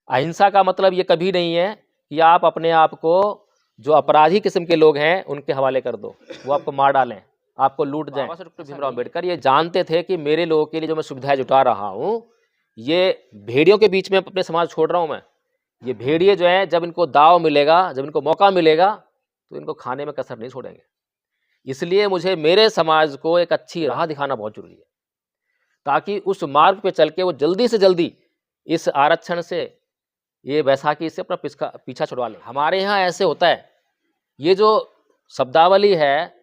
अहिंसा का मतलब ये कभी नहीं है कि आप अपने आप को जो अपराधी किस्म के लोग हैं उनके हवाले कर दो, वो आपको मार डालें, आपको लूट जाएं। बाबा साहब डॉक्टर भीमराव अम्बेडकर ये जानते थे कि मेरे लोगों के लिए जो मैं सुविधाएं जुटा रहा हूँ, ये भेड़ियों के बीच में अपने समाज छोड़ रहा हूँ मैं। ये भेड़िए जो हैं, जब इनको दाव मिलेगा, जब इनको मौका मिलेगा, तो इनको खाने में कसर नहीं छोड़ेंगे। इसलिए मुझे मेरे समाज को एक अच्छी राह दिखाना बहुत जरूरी है, ताकि उस मार्ग पे चल के वो जल्दी से जल्दी इस आरक्षण से, ये बैसाखी से अपना पीछा छुड़वा लें। हमारे यहाँ ऐसे होता है, ये जो शब्दावली है,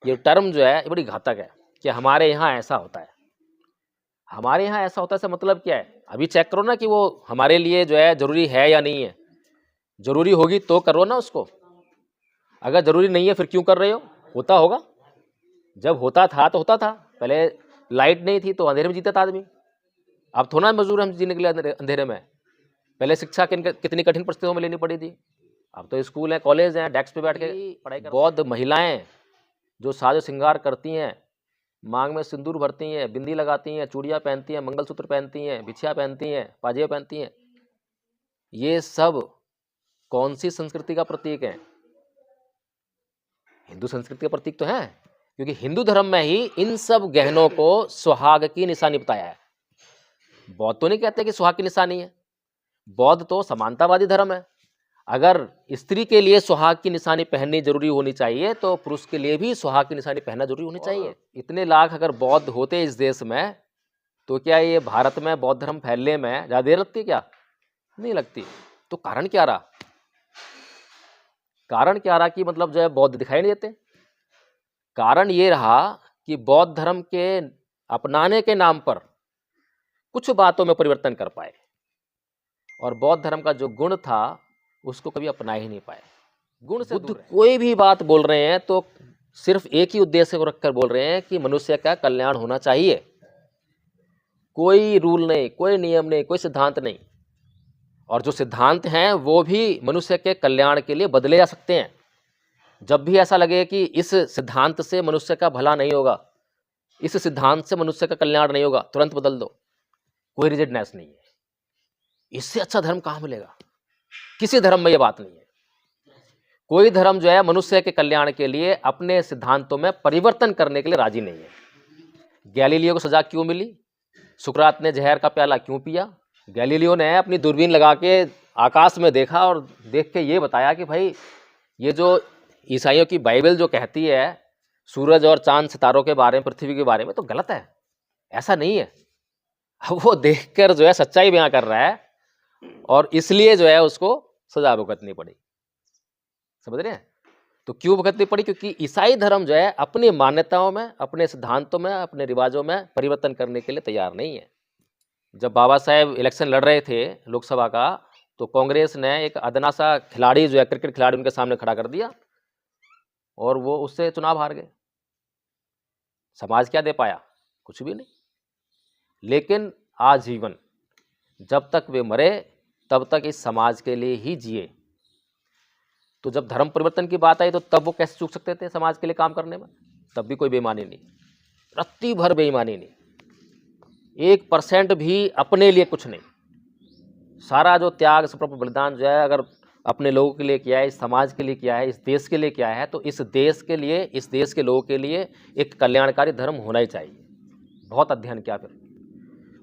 ये टर्म जो है, ये बड़ी घातक है कि हमारे यहाँ ऐसा होता है। हमारे यहाँ ऐसा होता है इसका मतलब क्या है? अभी चेक करो ना कि वो हमारे लिए जो है जरूरी है या नहीं है। जरूरी होगी तो करो ना उसको, अगर जरूरी नहीं है फिर क्यों कर रहे हो? होता होगा, जब होता था तो होता था। पहले लाइट नहीं थी तो अंधेरे में जीता था आदमी, अब थोड़ा मजबूर हम जीने के लिए अंधेरे में। पहले शिक्षा कितनी कठिन परिस्थितियों में लेनी पड़ी थी, अब तो स्कूल है, कॉलेज हैं, डेस्क पे बैठ के पढ़ाई कर। बौद्ध महिलाएं जो साजो श्रृंगार करती हैं, मांग में सिंदूर भरती हैं, बिंदी लगाती हैं, चूड़ियाँ पहनती हैं, मंगलसूत्र पहनती हैं, बिछिया पहनती हैं, पाजेब पहनती हैं, ये सब कौन सी संस्कृति का प्रतीक है? हिंदू संस्कृति का प्रतीक तो है, क्योंकि हिंदू धर्म में ही इन सब गहनों को सुहाग की निशानी बताया है। बौद्ध तो नहीं कहते कि सुहाग की निशानी है, बौद्ध तो समानतावादी धर्म है। अगर स्त्री के लिए सुहाग की निशानी पहननी जरूरी होनी चाहिए तो पुरुष के लिए भी सुहाग की निशानी पहनना जरूरी होनी चाहिए। इतने लाख अगर बौद्ध होते इस देश में, तो क्या ये भारत में बौद्ध धर्म फैलने में ज़्यादा देर लगती? क्या नहीं लगती। तो कारण क्या रहा? कारण क्या रहा कि मतलब जो है बौद्ध दिखाई नहीं देते? कारण ये रहा कि बौद्ध धर्म के अपनाने के नाम पर कुछ बातों में परिवर्तन कर पाए, और बौद्ध धर्म का जो गुण था उसको कभी अपना ही नहीं पाए। गुण से बुद्ध कोई भी बात बोल रहे हैं तो सिर्फ एक ही उद्देश्य को रखकर बोल रहे हैं कि मनुष्य का कल्याण होना चाहिए। कोई रूल नहीं, कोई नियम नहीं, कोई सिद्धांत नहीं, और जो सिद्धांत हैं वो भी मनुष्य के कल्याण के लिए बदले जा सकते हैं। जब भी ऐसा लगे कि इस सिद्धांत से मनुष्य का भला नहीं होगा, इस सिद्धांत से मनुष्य का कल्याण नहीं होगा, तुरंत बदल दो, कोई रिजिडनेस नहीं है। इससे अच्छा धर्म कहाँ मिलेगा? किसी धर्म में ये बात नहीं है। कोई धर्म जो है मनुष्य के कल्याण के लिए अपने सिद्धांतों में परिवर्तन करने के लिए राजी नहीं है। गैलीलियो को सजा क्यों मिली? सुकरात ने जहर का प्याला क्यों पिया? गैलीलियो ने अपनी दूरबीन लगा के आकाश में देखा और देख के ये बताया कि भाई ये जो ईसाइयों की बाइबल जो कहती है सूरज और चांद सितारों के बारे में, पृथ्वी के बारे में, तो गलत है, ऐसा नहीं है। अब वो देखकर जो है सच्चाई बयां कर रहा है, और इसलिए जो है उसको सजा भुगतनी पड़ी। समझ रहे हैं? तो क्यों भुगतनी पड़ी? क्योंकि ईसाई धर्म जो है अपनी मान्यताओं में, अपने सिद्धांतों में, अपने रिवाजों में परिवर्तन करने के लिए तैयार नहीं है। जब बाबा साहेब इलेक्शन लड़ रहे थे लोकसभा का, तो कांग्रेस ने एक अदना सा खिलाड़ी जो है, क्रिकेट खिलाड़ी, उनके सामने खड़ा कर दिया और वो उससे चुनाव हार गए। समाज क्या दे पाया? कुछ भी नहीं। लेकिन आजीवन जब तक वे मरे तब तक इस समाज के लिए ही जिए। तो जब धर्म परिवर्तन की बात आई तो तब वो कैसे चूक सकते थे समाज के लिए काम करने में? तब भी कोई बेईमानी नहीं, रत्ती भर बेईमानी नहीं, 1% भी अपने लिए कुछ नहीं। सारा जो त्याग, समर्पण, बलिदान जो है अगर अपने लोगों के लिए किया है, इस समाज के लिए किया है, इस देश के लिए किया है, तो इस देश के लिए, इस देश के लोगों के लिए एक कल्याणकारी धर्म होना ही चाहिए। बहुत अध्ययन किया फिर,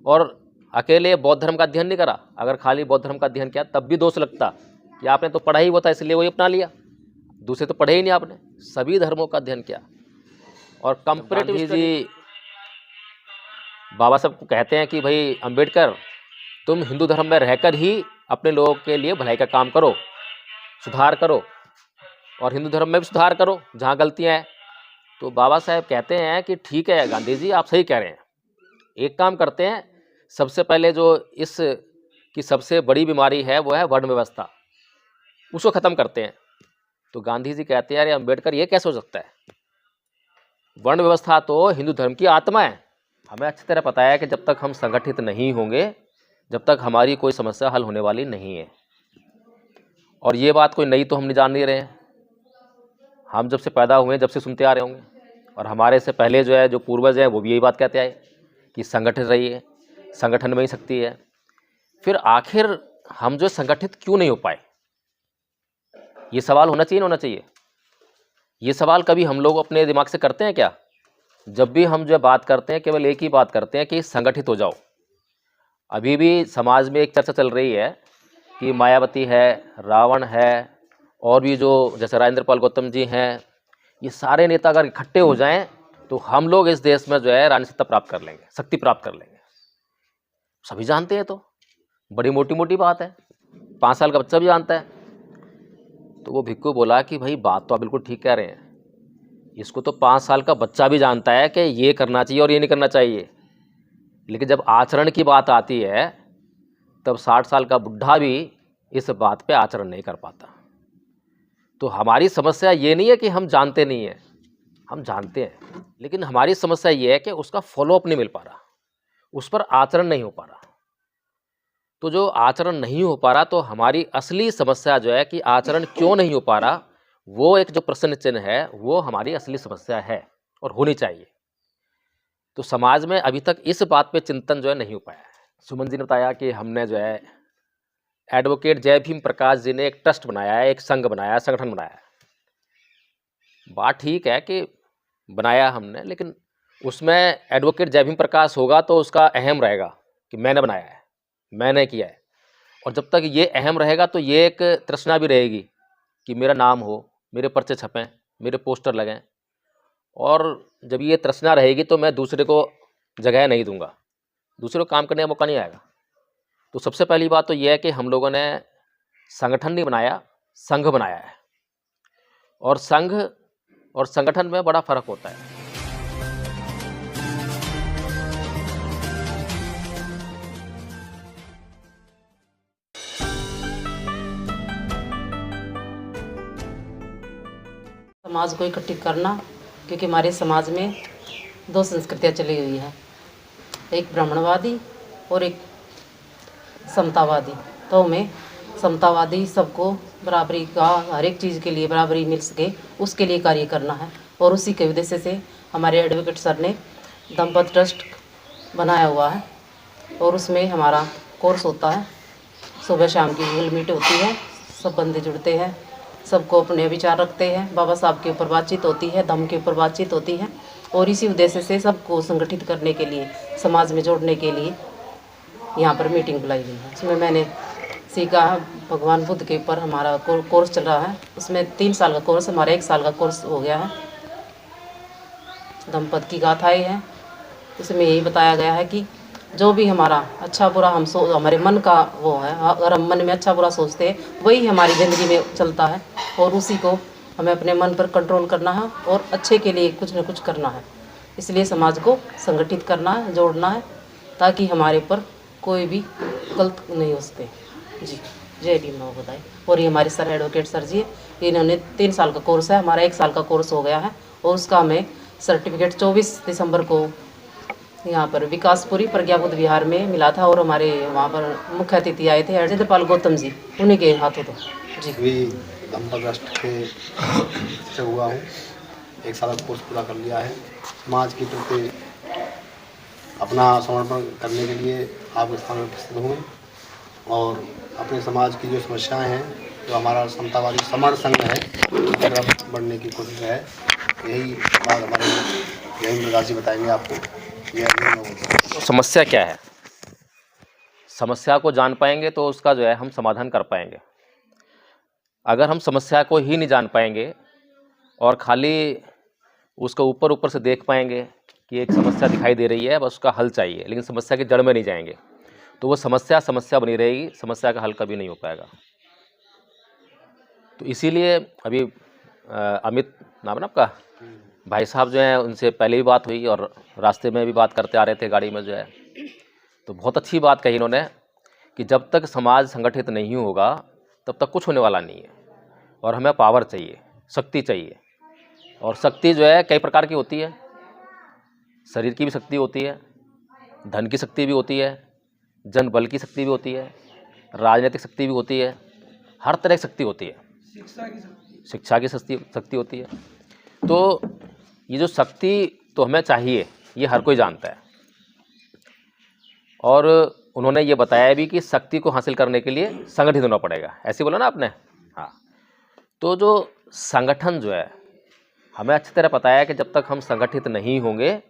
और अकेले बौद्ध धर्म का अध्ययन नहीं करा। अगर खाली बौद्ध धर्म का अध्ययन किया तब भी दोष लगता कि आपने तो पढ़ा ही हुआ था इसलिए वही अपना लिया, दूसरे तो पढ़े ही नहीं आपने। सभी धर्मों का अध्ययन किया। और कंपैरेटिव जी बाबा साहब को कहते हैं कि भाई अंबेडकर, तुम हिंदू धर्म में रहकर ही अपने लोगों के लिए भलाई का काम करो, सुधार करो, और हिंदू धर्म में भी सुधार करो जहाँ गलतियाँ हैं। तो बाबा साहब कहते हैं कि ठीक है गांधी जी, आप सही कह रहे हैं, एक काम करते हैं, सबसे पहले जो इस की सबसे बड़ी बीमारी है वो है वर्ण व्यवस्था, उसको ख़त्म करते हैं। तो गांधी जी कहते हैं अरे अंबेडकर, ये कैसे हो सकता है? वर्ण व्यवस्था तो हिंदू धर्म की आत्मा है। हमें अच्छी तरह पता है कि जब तक हम संगठित नहीं होंगे, जब तक हमारी कोई समस्या हल होने वाली नहीं है। और ये बात कोई नई तो हम नहीं जान नहीं रहे हैं, हम जब से पैदा हुए जब से सुनते आ रहे होंगे, और हमारे से पहले जो है जो पूर्वज हैं वो भी यही बात कहते आए कि संगठित रहिए, संगठन में ही शक्ति है। फिर आखिर हम जो संगठित क्यों नहीं हो पाए, ये सवाल होना चाहिए ना होना चाहिए? ये सवाल कभी हम लोग अपने दिमाग से करते हैं क्या? जब भी हम जो बात करते हैं केवल एक ही बात करते हैं कि संगठित हो जाओ। अभी भी समाज में एक चर्चा चल रही है कि मायावती है, रावण है, और भी जो जैसे राजेंद्र पाल गौतम जी हैं, ये सारे नेता अगर इकट्ठे हो जाएं तो हम लोग इस देश में जो है राजनीति प्राप्त कर लेंगे, शक्ति प्राप्त कर लेंगे। सभी जानते हैं, तो बड़ी मोटी मोटी बात है, 5 साल का बच्चा भी जानता है। तो वो भिक्खू बोला कि भाई बात तो आप बिल्कुल ठीक कह रहे हैं, इसको तो 5 साल का बच्चा भी जानता है कि ये करना चाहिए और ये नहीं करना चाहिए, लेकिन जब आचरण की बात आती है तब 60 साल का बुढ़ा भी इस बात पे आचरण नहीं कर पाता। तो हमारी समस्या ये नहीं है कि हम जानते नहीं हैं, हम जानते हैं, लेकिन हमारी समस्या ये है कि उसका फॉलोअप नहीं मिल पा रहा, उस पर आचरण नहीं हो पा रहा। तो जो आचरण नहीं हो पा रहा, तो हमारी असली समस्या जो है कि आचरण क्यों नहीं हो पा रहा, वो एक जो प्रश्न चिन्ह है वो हमारी असली समस्या है और होनी चाहिए। तो समाज में अभी तक इस बात पे चिंतन जो है नहीं हो पाया है। सुमन जी ने बताया कि हमने जो है एडवोकेट जय भीम प्रकाश जी ने एक ट्रस्ट बनाया है, एक संघ बनाया है, संगठन बनाया है। बात ठीक है कि बनाया हमने, लेकिन उसमें एडवोकेट जय भीम प्रकाश होगा तो उसका अहम रहेगा कि मैंने बनाया है, मैंने किया है। और जब तक ये अहम रहेगा तो ये एक तृष्णा भी रहेगी कि मेरा नाम हो, मेरे पर्चे छपें, मेरे पोस्टर लगें। और जब ये तृष्णा रहेगी तो मैं दूसरे को जगह नहीं दूंगा, दूसरे को काम करने का मौका नहीं आएगा। तो सबसे पहली बात तो ये है कि हम लोगों ने संगठन नहीं बनाया, संघ बनाया है। और संघ और संगठन में बड़ा फर्क होता है। समाज को इकट्ठित करना, क्योंकि हमारे समाज में 2 संस्कृतियाँ चली हुई हैं, एक ब्राह्मणवादी और एक समतावादी। तो हमें समतावादी सबको बराबरी का, हर एक चीज़ के लिए बराबरी मिल सके, उसके लिए कार्य करना है। और उसी के उद्देश्य से हमारे एडवोकेट सर ने दंपत ट्रस्ट बनाया हुआ है, और उसमें हमारा कोर्स होता है, सुबह शाम की गूगल मीट होती है, सब बंदे जुड़ते हैं, सबको अपने विचार रखते हैं, बाबा साहब के ऊपर बातचीत होती है, धम्म के ऊपर बातचीत होती है। और इसी उद्देश्य से सबको संगठित करने के लिए, समाज में जोड़ने के लिए यहाँ पर मीटिंग बुलाई गई है। उसमें मैंने सीखा है, भगवान बुद्ध के ऊपर हमारा कोर्स चल रहा है। उसमें 3 साल का कोर्स, हमारा 1 साल का कोर्स हो गया है। दंपत की गाथाएँ हैं, उसमें यही बताया गया है कि जो भी हमारा अच्छा बुरा हमारे मन का वो है, अगर हम मन में अच्छा बुरा सोचते हैं वही हमारी ज़िंदगी में चलता है, और उसी को हमें अपने मन पर कंट्रोल करना है और अच्छे के लिए कुछ न कुछ करना है। इसलिए समाज को संगठित करना है, जोड़ना है, ताकि हमारे ऊपर कोई भी गलत नहीं हो सके। जी, जय भीम बताए। और ये हमारे सर एडवोकेट सर जी, इन्होंने 3 साल का कोर्स है, हमारा 1 साल का कोर्स हो गया है, और उसका हमें सर्टिफिकेट 24 दिसंबर को यहाँ पर विकासपुरी प्रज्ञा बुद्ध विहार में मिला था। और हमारे वहाँ पर मुख्य अतिथि आए थे राजेंद्र पाल गौतम जी, उन्हीं के हाथों तो जी। भी दंपत ट्रस्ट के से हुआ हूँ, 1 साल का कोर्स पूरा कर लिया है। समाज के प्रति अपना समर्पण करने के लिए आपके स्थान में उपस्थित हुए, और अपने समाज की जो समस्याएं हैं, जो हमारा समतावादी समर संघ है, उसकी तरफ बढ़ने की कोशिश है। यही बात हमारे जय प्रकाश जी बताएंगे आपको। तो समस्या क्या है? समस्या को जान पाएंगे तो उसका जो है हम समाधान कर पाएंगे। अगर हम समस्या को ही नहीं जान पाएंगे और खाली उसको ऊपर ऊपर से देख पाएंगे कि एक समस्या दिखाई दे रही है, बस उसका हल चाहिए, लेकिन समस्या की जड़ में नहीं जाएंगे, तो वो समस्या बनी रहेगी, समस्या का हल कभी नहीं हो पाएगा। तो इसीलिए अभी अमित नाम है ना आपका, भाई साहब जो हैं, उनसे पहले भी बात हुई और रास्ते में भी बात करते आ रहे थे गाड़ी में जो है, तो बहुत अच्छी बात कही इन्होंने कि जब तक समाज संगठित नहीं होगा तब तक कुछ होने वाला नहीं है, और हमें पावर चाहिए, शक्ति चाहिए। और शक्ति जो है कई प्रकार की होती है, शरीर की भी शक्ति होती है, धन की शक्ति भी होती है, जन बल की शक्ति भी होती है, राजनीतिक शक्ति भी होती है, हर तरह की शक्ति होती है, शिक्षा की शक्ति होती है। तो ये जो शक्ति तो हमें चाहिए, ये हर कोई जानता है। और उन्होंने ये बताया भी कि शक्ति को हासिल करने के लिए संगठित होना पड़ेगा, ऐसे बोला ना आपने। हाँ, तो जो संगठन जो है, हमें अच्छी तरह पता है कि जब तक हम संगठित नहीं होंगे,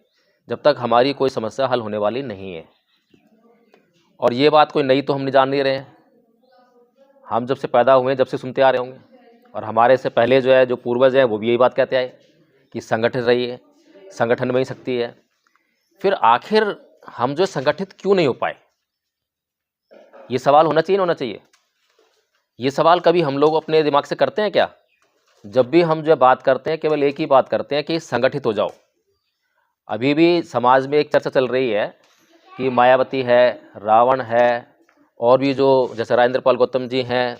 जब तक हमारी कोई समस्या हल होने वाली नहीं है। और ये बात कोई नई तो हम नहीं जान नहीं रहे हैं, हम जब से पैदा हुए जब से सुनते आ रहे होंगे, और हमारे से पहले जो है, जो पूर्वज हैं, वो भी यही बात कहते आए कि संगठित रहिए, संगठन में ही शक्ति है। फिर आखिर हम जो संगठित क्यों नहीं हो पाए, ये सवाल होना चाहिए ना होना चाहिए? ये सवाल कभी हम लोग अपने दिमाग से करते हैं क्या? जब भी हम जो बात करते हैं, केवल एक ही बात करते हैं कि संगठित हो जाओ। अभी भी समाज में एक चर्चा चल रही है कि मायावती है, रावण है, और भी जो जैसे राजेंद्र पाल गौतम जी हैं,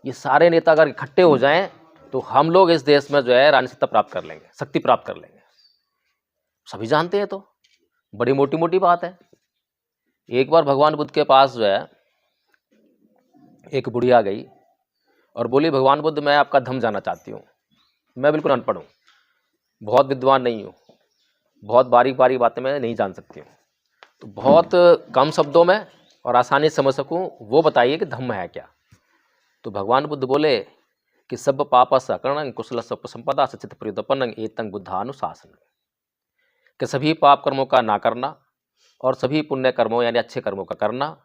ये सारे नेता अगर इकट्ठे हो जाएं तो हम लोग इस देश में जो है राजनीतिकता प्राप्त कर लेंगे, शक्ति प्राप्त कर लेंगे। सभी जानते हैं, तो बड़ी मोटी मोटी बात है। एक बार भगवान बुद्ध के पास जो है एक बुढ़िया गई और बोली, भगवान बुद्ध, मैं आपका धम्म जानना चाहती हूँ। मैं बिल्कुल अनपढ़ हूँ, बहुत विद्वान नहीं हूँ, बहुत बारीक बारीक बातें मैं नहीं जान सकती हूँ, तो बहुत कम शब्दों में और आसानी से समझ सकूँ वो बताइए कि धम्म है क्या। तो भगवान बुद्ध बोले कि सब पाप सकरण कुशल सब संपदा सचित प्रियोदपन एतंग बुद्धानुशासन, कि सभी पाप कर्मों का ना करना और सभी पुण्य कर्मों यानी अच्छे कर्मों का करना,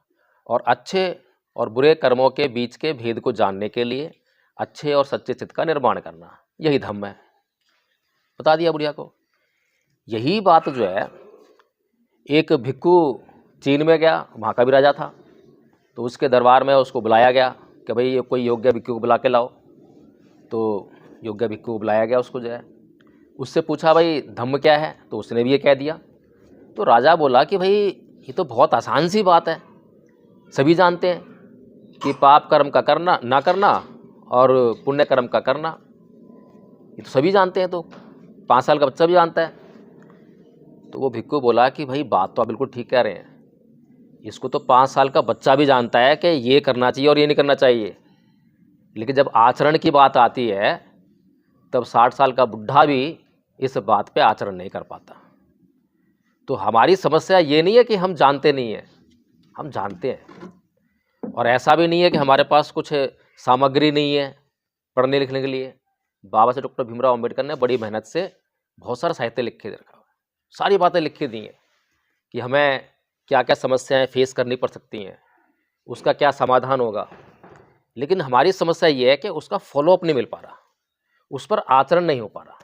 और अच्छे और बुरे कर्मों के बीच के भेद को जानने के लिए अच्छे और सच्चे चित्त का निर्माण करना, यही धम्म है। बता दिया बुढ़िया को। यही बात जो है, एक भिक्खु चीन में गया, वहाँ का भी राजा था, तो उसके दरबार में उसको बुलाया गया कि भाई ये कोई योग्य भिक्खु को बुला के लाओ। तो योग्य भिक्खु को बुलाया गया, उसको जो है उससे पूछा, भाई धम्म क्या है? तो उसने भी ये कह दिया। तो राजा बोला कि भाई ये तो बहुत आसान सी बात है, सभी जानते हैं कि पाप कर्म का करना ना करना और पुण्य कर्म का करना, ये तो सभी जानते हैं, तो 5 साल का बच्चा भी जानता है। तो वो भिक्खु बोला कि भाई बात तो आप बिल्कुल ठीक कह रहे हैं, इसको तो 5 साल का बच्चा भी जानता है कि ये करना चाहिए और ये नहीं करना चाहिए, लेकिन जब आचरण की बात आती है तब 60 साल का बुढ़ा भी इस बात पे आचरण नहीं कर पाता। तो हमारी समस्या ये नहीं है कि हम जानते नहीं हैं, हम जानते हैं, और ऐसा भी नहीं है कि हमारे पास कुछ सामग्री नहीं है पढ़ने लिखने के लिए। बाबा साहब डॉक्टर भीमराव अम्बेडकर ने बड़ी मेहनत से बहुत सारा साहित्य लिख के रखा हुआ है, सारी बातें लिख के दी हैं कि हमें क्या क्या समस्याएं फेस करनी पड़ सकती हैं, उसका क्या समाधान होगा। लेकिन हमारी समस्या ये है कि उसका फॉलोअप नहीं मिल पा रहा, उस पर आचरण नहीं हो पा रहा।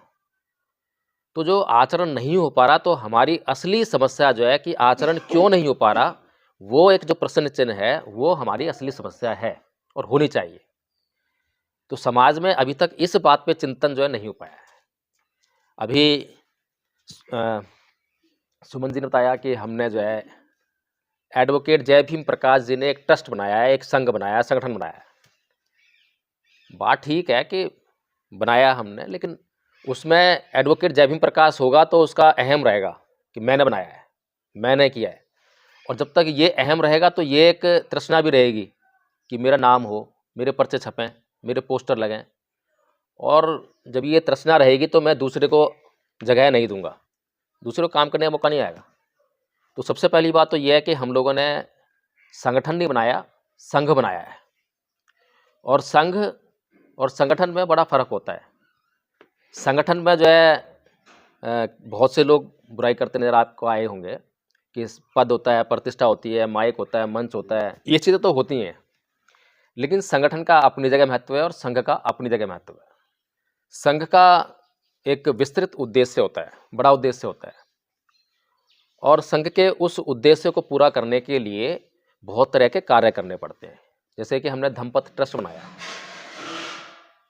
तो जो आचरण नहीं हो पा रहा, तो हमारी असली समस्या जो है कि आचरण क्यों नहीं हो पा रहा, वो एक जो प्रश्न चिन्ह है, वो हमारी असली समस्या है और होनी चाहिए। तो समाज में अभी तक इस बात पे चिंतन जो है नहीं हो पाया है। अभी सुमन जी ने बताया कि हमने जो है एडवोकेट जय भीम प्रकाश जी ने एक ट्रस्ट बनाया है, एक संघ बनाया है, संगठन बनाया है। बात ठीक है कि बनाया हमने, लेकिन उसमें एडवोकेट जय भीम प्रकाश होगा तो उसका अहम रहेगा कि मैंने बनाया है, मैंने किया है। और जब तक ये अहम रहेगा तो ये एक तृष्णा भी रहेगी कि मेरा नाम हो, मेरे पर्चे छपें, मेरे पोस्टर लगें। और जब ये तृष्णा रहेगी तो मैं दूसरे को जगह नहीं दूंगा, दूसरे को काम करने का मौका नहीं आएगा। तो सबसे पहली बात तो ये है कि हम लोगों ने संगठन नहीं बनाया, संघ बनाया है। और संघ और संगठन में बड़ा फ़र्क होता है। संगठन में जो है बहुत से लोग बुराई करते नजर आपको आए होंगे कि पद होता है, प्रतिष्ठा होती है, माइक होता है, मंच होता है, ये चीज़ें तो होती हैं, लेकिन संगठन का अपनी जगह महत्व है और संघ का अपनी जगह महत्व है। संघ का एक विस्तृत उद्देश्य होता है, बड़ा उद्देश्य होता है, और संघ के उस उद्देश्य को पूरा करने के लिए बहुत तरह के कार्य करने पड़ते हैं। जैसे कि हमने धम्मपथ ट्रस्ट बनाया,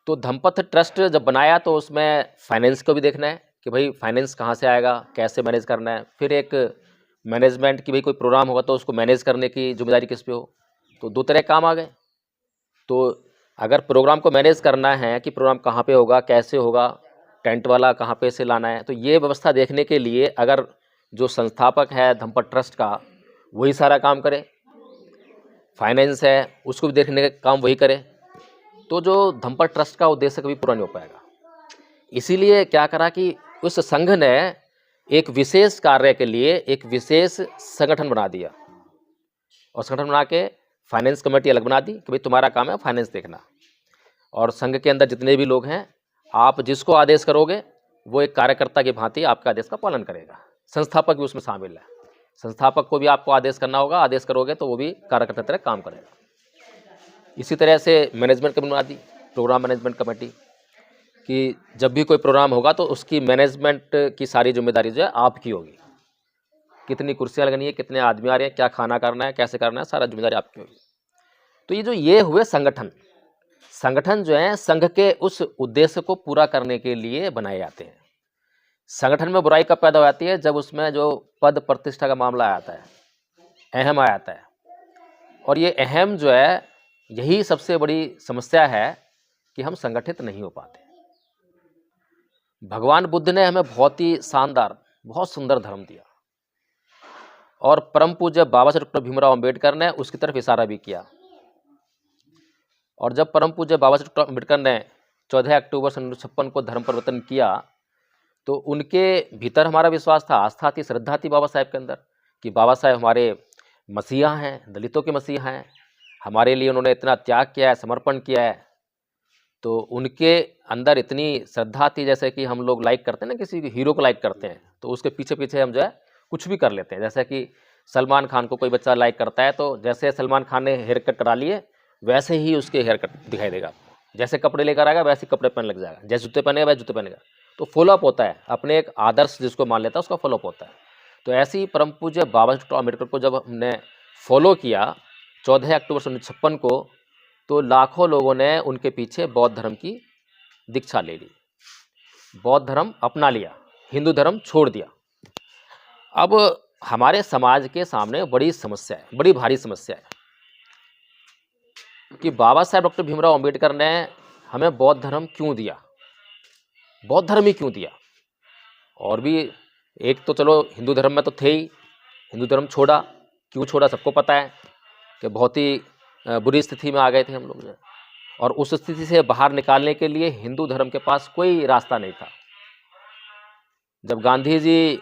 तो धम्मपथ ट्रस्ट जब बनाया तो उसमें फाइनेंस को भी देखना है कि भाई फाइनेंस कहाँ से आएगा, कैसे मैनेज करना है। फिर एक मैनेजमेंट की, भाई कोई प्रोग्राम होगा तो उसको मैनेज करने की जिम्मेदारी किस पे हो। तो 2 तरह काम आ गए। तो अगर प्रोग्राम को मैनेज करना है कि प्रोग्राम कहाँ पे होगा, कैसे होगा, टेंट वाला कहाँ पे से लाना है, तो ये व्यवस्था देखने के लिए अगर जो संस्थापक है धम्मपथ ट्रस्ट का वही सारा काम करे, फाइनेंस है उसको भी देखने का काम वही करे, तो जो धम्मपथ ट्रस्ट का उद्देश्य कभी पूरा नहीं हो पाएगा। इसीलिए क्या करा कि उस संघ ने एक विशेष कार्य के लिए एक विशेष संगठन बना दिया। और संगठन बना के फाइनेंस कमेटी अलग बना दी कि भाई तुम्हारा काम है फाइनेंस देखना, और संघ के अंदर जितने भी लोग हैं, आप जिसको आदेश करोगे वो एक कार्यकर्ता की भांति आपके आदेश का पालन करेगा। संस्थापक भी उसमें शामिल है, संस्थापक को भी आपको आदेश करना होगा, आदेश करोगे तो वो भी कार्यकर्ता की तरह काम करेगा। इसी तरह से मैनेजमेंट कमेटी बना दी, प्रोग्राम मैनेजमेंट कमेटी, कि जब भी कोई प्रोग्राम होगा तो उसकी मैनेजमेंट की सारी जिम्मेदारी जो है आपकी होगी। कितनी कुर्सियाँ लगनी है, कितने आदमी आ रहे हैं, क्या खाना करना है, कैसे करना है, सारा जिम्मेदारी आपकी होगी। तो ये हुए संगठन। संगठन जो है संघ के उस उद्देश्य को पूरा करने के लिए बनाए जाते हैं। संगठन में बुराई कब पैदा हो जाती है? जब उसमें जो पद प्रतिष्ठा का मामला आ जाता है, अहम आ जाता है। और ये अहम जो है, यही सबसे बड़ी समस्या है कि हम संगठित नहीं हो पाते। भगवान बुद्ध ने हमें बहुत ही शानदार, बहुत सुंदर धर्म दिया, और परम पूज्य बाबा साहब डॉक्टर भीमराव अंबेडकर ने उसकी तरफ इशारा भी किया। और जब परम पूज्य बाबा साहब डॉक्टर अंबेडकर ने 14 अक्टूबर 1956 को धर्म परिवर्तन किया, तो उनके भीतर हमारा विश्वास था, आस्था थी, श्रद्धा थी बाबा साहेब के अंदर, कि बाबा साहेब हमारे मसीहा हैं, दलितों के मसीहा हैं, हमारे लिए उन्होंने इतना त्याग किया है, समर्पण किया है। तो उनके अंदर इतनी श्रद्धा थी, जैसे कि हम लोग लाइक करते हैं ना, किसी हीरो को लाइक करते हैं, तो उसके पीछे पीछे हम जो है कुछ भी कर लेते हैं। जैसे कि सलमान खान को कोई बच्चा लाइक करता है, तो जैसे सलमान खान ने हेयर कट करा लिए, वैसे ही उसके हेयर कट दिखाई देगा आपको। जैसे कपड़े लेकर आएगा वैसे कपड़े पहन लग जाएगा, जैसे जूते पहनेगा वैसे जूते पहनेगा। तो फॉलोअप होता है, अपने एक आदर्श जिसको मान लेता है उसका फॉलोअप होता है। तो ऐसे ही परम पूज्य बाबा साहब अम्बेडकर को जब हमने फॉलो किया 14 अक्टूबर 1956 को, तो लाखों लोगों ने उनके पीछे बौद्ध धर्म की दीक्षा ले ली, बौद्ध धर्म अपना लिया, हिंदू धर्म छोड़ दिया। अब हमारे समाज के सामने बड़ी समस्या है, बड़ी भारी समस्या है कि बाबा साहेब डॉक्टर भीमराव अंबेडकर ने हमें बौद्ध धर्म क्यों दिया, बौद्ध धर्म ही क्यों दिया। और भी एक तो चलो हिंदू धर्म में तो थे ही, हिंदू धर्म छोड़ा, क्यों छोड़ा सबको पता है कि बहुत ही बुरी स्थिति में आ गए थे हम लोग, और उस स्थिति से बाहर निकालने के लिए हिंदू धर्म के पास कोई रास्ता नहीं था। जब गांधी जी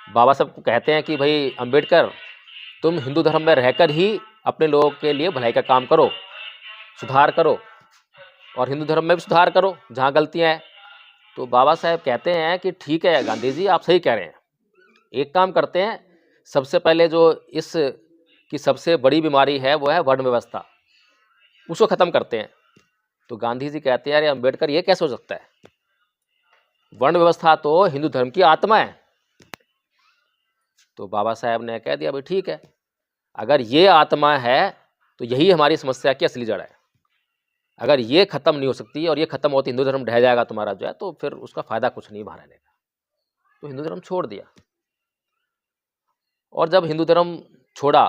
बाबा साहब को कहते हैं कि भाई अंबेडकर, तुम हिंदू धर्म में रहकर ही अपने लोगों के लिए भलाई का काम करो, सुधार करो, और हिंदू धर्म में भी सुधार करो जहाँ गलतियाँ हैं। तो बाबा साहेब कहते हैं कि ठीक है गांधी जी, आप सही कह रहे हैं, एक काम करते हैं, सबसे पहले जो इस की सबसे बड़ी बीमारी है वो है वर्ण व्यवस्था, उसको ख़त्म करते हैं। तो गांधी जी कहते हैं अरे अंबेडकर, ये कैसे हो सकता है, वर्ण व्यवस्था तो हिंदू धर्म की आत्मा है। तो बाबा साहेब ने कह दिया भाई ठीक है, अगर ये आत्मा है तो यही हमारी समस्या की असली जड़ है। अगर ये ख़त्म नहीं हो सकती और ये ख़त्म होती हिंदू धर्म ढह जाएगा तुम्हारा जो है, तो फिर उसका फ़ायदा कुछ नहीं वहाँ रहने का। तो हिंदू धर्म छोड़ दिया। और जब हिंदू धर्म छोड़ा,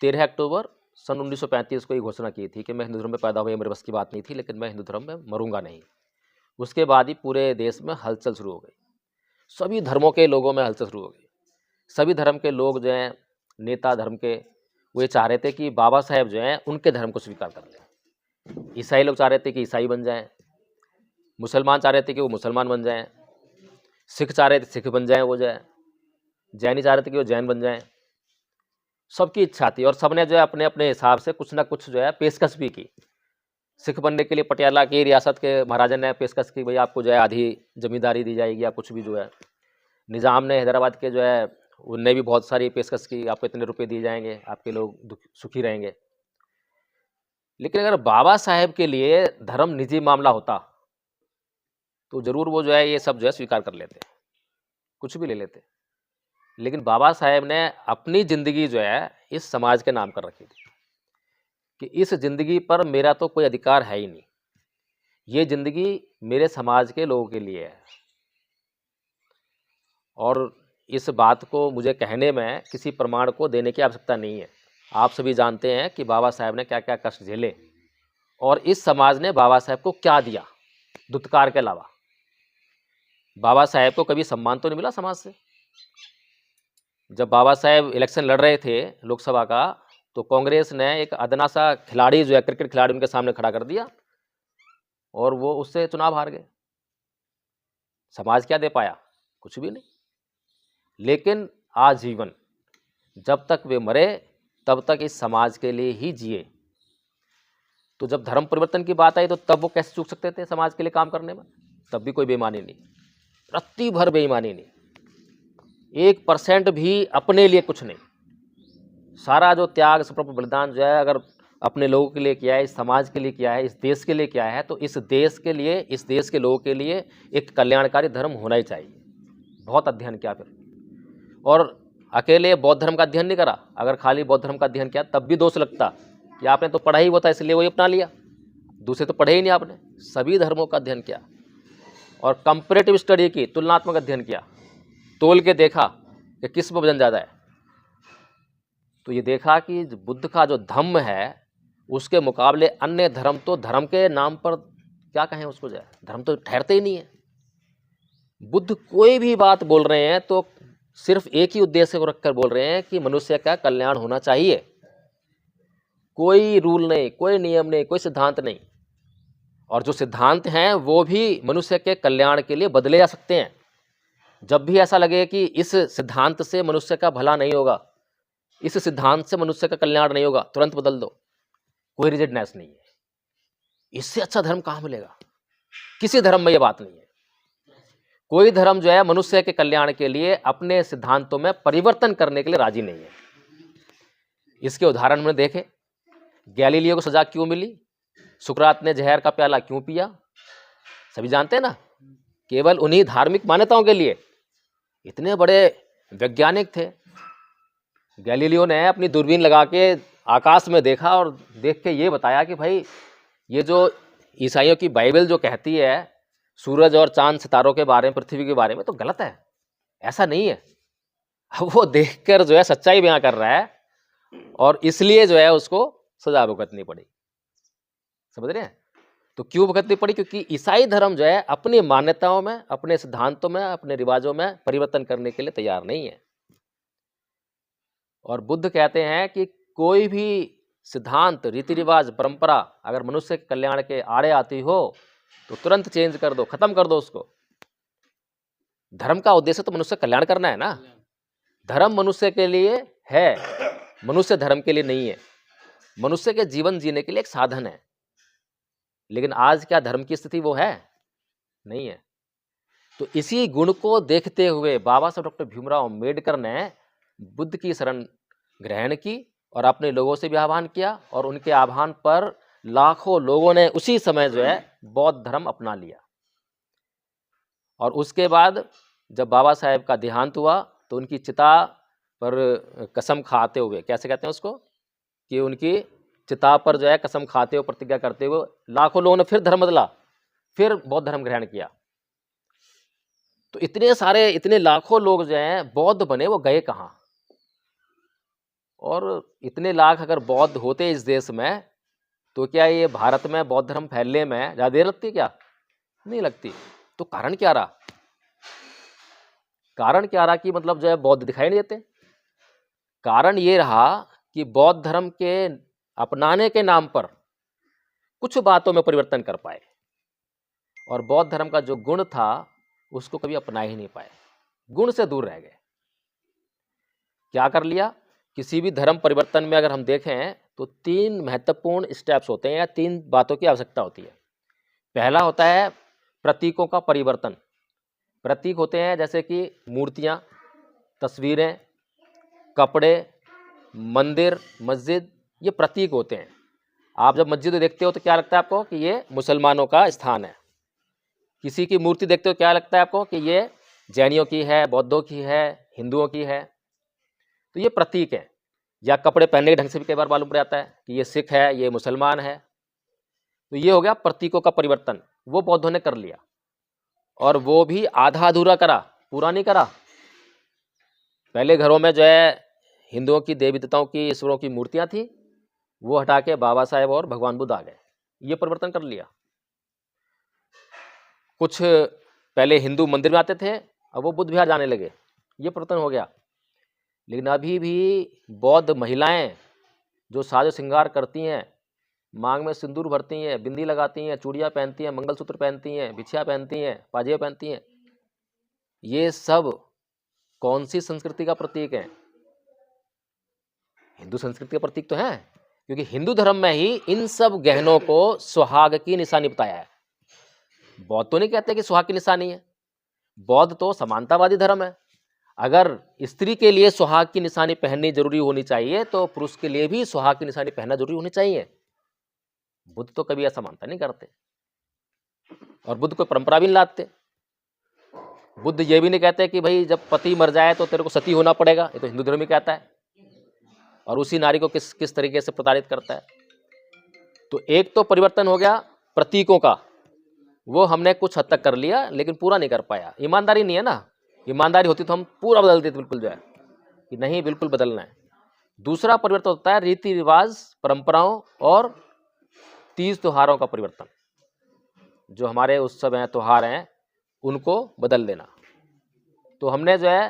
13 अक्टूबर सन 1935 को ये घोषणा की थी कि मैं हिंदू धर्म में पैदा हुआ, मेरे बस की बात नहीं थी, लेकिन मैं हिंदू धर्म में मरूंगा नहीं। उसके बाद ही पूरे देश में हलचल शुरू हो गई, सभी धर्मों के लोगों में हलचल शुरू हो गई। सभी धर्म के लोग जो हैं, नेता धर्म के, वो ये चाह रहे थे कि बाबा साहेब जो हैं उनके धर्म को स्वीकार कर लें। ईसाई लोग चाह रहे थे कि ईसाई बन जाएं, मुसलमान चाह रहे थे कि वो मुसलमान बन जाएं, सिख चाह रहे थे सिख बन जाएं वो जो है, जैनी चाह रहे थे कि वो जैन बन जाएं। सबकी इच्छा थी और सबने जो है अपने अपने हिसाब से कुछ ना कुछ जो है पेशकश भी की। सिख बनने के लिए पटियाला की रियासत के महाराजा ने पेशकश की, भाई आपको जो है आधी जमींदारी दी जाएगी या कुछ भी जो है। निज़ाम ने हैदराबाद के जो है उनने भी बहुत सारी पेशकश की, आपको इतने रुपए दिए जाएंगे, आपके लोग सुखी रहेंगे। लेकिन अगर बाबा साहेब के लिए धर्म निजी मामला होता तो ज़रूर वो जो है ये सब जो है स्वीकार कर लेते, कुछ भी ले लेते। लेकिन बाबा साहेब ने अपनी ज़िंदगी जो है इस समाज के नाम कर रखी थी कि इस ज़िंदगी पर मेरा तो कोई अधिकार है ही नहीं, ये ज़िंदगी मेरे समाज के लोगों के लिए है। और इस बात को मुझे कहने में किसी प्रमाण को देने की आवश्यकता नहीं है। आप सभी जानते हैं कि बाबा साहेब ने क्या क्या कष्ट झेले और इस समाज ने बाबा साहेब को क्या दिया दुत्कार के अलावा। बाबा साहेब को कभी सम्मान तो नहीं मिला समाज से। जब बाबा साहेब इलेक्शन लड़ रहे थे लोकसभा का, तो कांग्रेस ने एक अदना सा खिलाड़ी जो है, क्रिकेट खिलाड़ी, उनके सामने खड़ा कर दिया और वो उससे चुनाव हार गए। समाज क्या दे पाया? कुछ भी नहीं। लेकिन आजीवन जब तक वे मरे तब तक इस समाज के लिए ही जिए। तो जब धर्म परिवर्तन की बात आई तो तब वो कैसे चूक सकते थे समाज के लिए काम करने में? तब भी कोई बेईमानी नहीं, रत्ती भर बेईमानी नहीं, 1% भी अपने लिए कुछ नहीं। सारा जो त्याग समर्पण बलिदान जो है अगर अपने लोगों के लिए किया है, इस समाज के लिए किया है, इस देश के लिए किया है, तो इस देश के लिए, इस देश के लोगों के लिए एक कल्याणकारी धर्म होना ही चाहिए। बहुत अध्ययन किया फिर, और अकेले बौद्ध धर्म का अध्ययन नहीं करा। अगर खाली बौद्ध धर्म का अध्ययन किया तब भी दोष लगता कि आपने तो पढ़ा ही वो था इसलिए वही अपना लिया, दूसरे तो पढ़े ही नहीं आपने। सभी धर्मों का अध्ययन किया और कंपैरेटिव स्टडी की, तुलनात्मक अध्ययन किया, तोल के देखा कि किस में वजन ज़्यादा है। तो ये देखा कि बुद्ध का जो धम्म है उसके मुकाबले अन्य धर्म तो धर्म के नाम पर क्या कहें उसको, जो है धर्म तो ठहरते ही नहीं है। बुद्ध कोई भी बात बोल रहे हैं तो सिर्फ एक ही उद्देश्य को रखकर बोल रहे हैं कि मनुष्य का कल्याण होना चाहिए। कोई रूल नहीं, कोई नियम नहीं, कोई सिद्धांत नहीं। और जो सिद्धांत हैं वो भी मनुष्य के कल्याण के लिए बदले जा सकते हैं। जब भी ऐसा लगे कि इस सिद्धांत से मनुष्य का भला नहीं होगा, इस सिद्धांत से मनुष्य का कल्याण नहीं होगा, तुरंत बदल दो। कोई रिजिडनेस नहीं है। इससे अच्छा धर्म कहाँ मिलेगा? किसी धर्म में ये बात नहीं है। कोई धर्म जो है मनुष्य के कल्याण के लिए अपने सिद्धांतों में परिवर्तन करने के लिए राजी नहीं है। इसके उदाहरण हमने देखे। गैलीलियो को सजा क्यों मिली? सुकरात ने जहर का प्याला क्यों पिया? सभी जानते हैं ना, केवल उन्हीं धार्मिक मान्यताओं के लिए। इतने बड़े वैज्ञानिक थे। गैलीलियो ने अपनी दूरबीन लगा के आकाश में देखा और देख के ये बताया कि भाई ये जो ईसाइयों की बाइबल जो कहती है सूरज और चांद सितारों के बारे में, पृथ्वी के बारे में, तो गलत है, ऐसा नहीं है। अब वो देखकर जो है सच्चाई बयां कर रहा है और इसलिए जो है उसको सजा भुगतनी पड़ी। समझ रहे हैं? तो क्यों भुगतनी पड़ी? क्योंकि ईसाई धर्म जो है अपनी मान्यताओं में, अपने सिद्धांतों में, अपने रिवाजों में परिवर्तन करने के लिए तैयार नहीं है। और बुद्ध कहते हैं कि कोई भी सिद्धांत, रीति रिवाज, परंपरा अगर मनुष्य के कल्याण के आड़े आती हो तो तुरंत चेंज कर दो, खत्म कर दो उसको। धर्म का उद्देश्य तो मनुष्य कल्याण करना है ना। धर्म मनुष्य के लिए है, मनुष्य धर्म के लिए नहीं है। मनुष्य के जीवन जीने के लिए एक साधन है। लेकिन आज क्या धर्म की स्थिति वो है? नहीं है। तो इसी गुण को देखते हुए बाबा साहब डॉक्टर भीमराव अम्बेडकर ने बुद्ध की शरण ग्रहण की और अपने लोगों से भी आह्वान किया, और उनके आह्वान पर लाखों लोगों ने उसी समय जो है बौद्ध धर्म अपना लिया। और उसके बाद जब बाबा साहेब का देहांत हुआ तो उनकी चिता पर कसम खाते हुए, कैसे कहते हैं उसको, कि उनकी चिता पर जो है कसम खाते हुए, प्रतिज्ञा करते हुए लाखों लोगों ने फिर धर्म बदला, फिर बौद्ध धर्म ग्रहण किया। तो इतने सारे, इतने लाखों लोग जो हैं बौद्ध बने, वो गए कहाँ? और इतने लाख अगर बौद्ध होते इस देश में तो क्या ये भारत में बौद्ध धर्म फैलने में ज़्यादा देर लगती? क्या नहीं लगती। तो कारण क्या रहा? कारण क्या रहा कि मतलब जो है बौद्ध दिखाई नहीं देते? कारण ये रहा कि बौद्ध धर्म के अपनाने के नाम पर कुछ बातों में परिवर्तन कर पाए, और बौद्ध धर्म का जो गुण था उसको कभी अपना ही नहीं पाए, गुण से दूर रह गए। क्या कर लिया? किसी भी धर्म परिवर्तन में अगर हम देखें तो 3 महत्वपूर्ण स्टेप्स होते हैं या 3 बातों की आवश्यकता होती है। पहला होता है प्रतीकों का परिवर्तन। प्रतीक होते हैं जैसे कि मूर्तियाँ, तस्वीरें, कपड़े, मंदिर, मस्जिद, ये प्रतीक होते हैं। आप जब मस्जिद देखते हो तो क्या लगता है आपको कि ये मुसलमानों का स्थान है। किसी की मूर्ति देखते हो क्या लगता है आपको कि ये जैनियों की है, बौद्धों की है, हिंदुओं की है। तो ये प्रतीक है। या कपड़े पहनने के ढंग से भी कई बार मालूम पड़ जाता है कि ये सिख है, ये मुसलमान है। तो ये हो गया प्रतीकों का परिवर्तन, वो बौद्धों ने कर लिया, और वो भी आधा अधूरा करा, पूरा नहीं करा। पहले घरों में जो है हिंदुओं की देवी देवताओं की, ईश्वरों की मूर्तियां थी, वो हटा के बाबा साहेब और भगवान बुद्ध आ गए, ये परिवर्तन कर लिया। कुछ पहले हिंदू मंदिर में आते थे, अब वो बुद्ध विहार जाने लगे, ये परिवर्तन हो गया। लेकिन अभी भी बौद्ध महिलाएं जो साजो श्रृंगार करती हैं, मांग में सिंदूर भरती हैं, बिंदी लगाती हैं, चूड़ियाँ पहनती हैं, मंगलसूत्र पहनती हैं, बिछिया पहनती हैं, पाजेब पहनती हैं, ये सब कौन सी संस्कृति का प्रतीक है? हिंदू संस्कृति का प्रतीक तो है, क्योंकि हिंदू धर्म में ही इन सब गहनों को सुहाग की निशानी बताया है। बौद्ध तो नहीं कहते कि सुहाग की निशानी है, बौद्ध तो समानतावादी धर्म है। अगर स्त्री के लिए सुहाग की निशानी पहननी जरूरी होनी चाहिए तो पुरुष के लिए भी सुहाग की निशानी पहनना जरूरी होनी चाहिए। बुद्ध तो कभी ऐसा मानता नहीं करते, और बुद्ध कोई परंपरा भी नहीं लाते। बुद्ध ये भी नहीं कहते कि भाई जब पति मर जाए तो तेरे को सती होना पड़ेगा, ये तो हिंदू धर्म ही कहता है, और उसी नारी को किस तरीके से प्रताड़ित करता है। तो एक तो परिवर्तन हो गया प्रतीकों का, वो हमने कुछ हद तक कर लिया लेकिन पूरा नहीं कर पाया। ईमानदारी नहीं है ना, ईमानदारी होती तो हम पूरा बदल देते बिल्कुल, जो है कि नहीं बिल्कुल बदलना है। दूसरा परिवर्तन होता है रीति रिवाज, परंपराओं और तीज त्योहारों का परिवर्तन। जो हमारे उत्सव हैं, त्योहार हैं, उनको बदल देना। तो हमने जो है